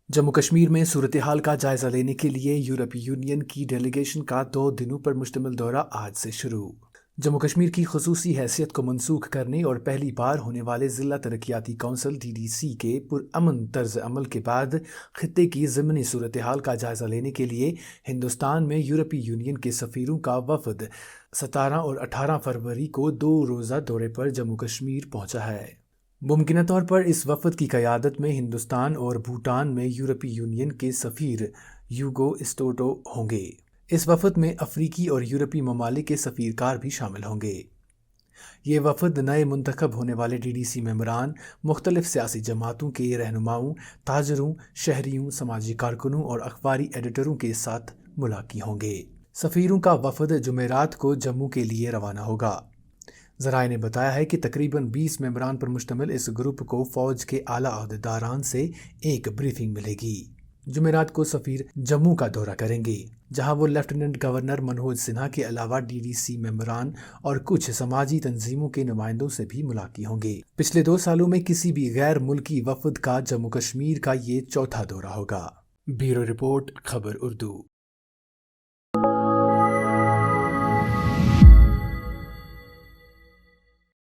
जम्मू कश्मीर में सूरत-ए-हाल का जायजा लेने के लिए यूरोपीय यूनियन की डेलीगेशन का 2 दिनों पर मुश्तमिल दौरा आज से शुरू। जम्मू कश्मीर की खुसूसी हैसियत को मनसूख करने और पहली बार होने वाले ज़िला तरक्याती कौंसिल (DDC) के पुरअमन तर्ज अमल के बाद खित्ते की ज़िमनी सूरत-ए-हाल का जायजा लेने के लिए हिंदुस्तान में यूरोपीय यूनियन के सफ़ीरों का वफ़द 17 और 18 फरवरी को 2 रोज़ा दौरे पर जम्मू कश्मीर पहुंचा है। मुमकिन तौर पर इस वफ़द की क़यादत में हिंदुस्तान और भूटान में यूरोपीय यूनियन के सफ़ीर ह्यूगो स्टोटो होंगे। इस वफ़द में अफ्रीकी और यूरोपीय ममालिक के सफ़ीरकार भी शामिल होंगे। ये वफ़द नए मुंतखब होने वाले DDC मेंबरान, मुख्तलिफ सियासी जमातों के रहनुमाओं, ताजरों, शहरियों, समाजी कारकुनों और अखबारी एडिटरों के साथ मुलाक़ी होंगे। सफ़ीरों का वफ़द जुमेरात को जम्मू के लिए रवाना होगा। ज़राए ने बताया है कि तकरीबन 20 मेंबरान पर मुश्तमिल इस ग्रुप को फ़ौज के आला अहदेदारान से एक ब्रीफिंग मिलेगी। जुमेरात को सफ़ीर जम्मू का दौरा करेंगे, जहां वो लेफ्टिनेंट गवर्नर मनोज सिन्हा के अलावा DDC मेंबरान और कुछ समाजी तंजीमों के नुमाइंदों से भी मुलाक़ी होंगे। पिछले 2 सालों में किसी भी गैर मुल्की वफ़द का जम्मू कश्मीर का ये चौथा दौरा होगा। ब्यूरो रिपोर्ट, खबर उर्दू।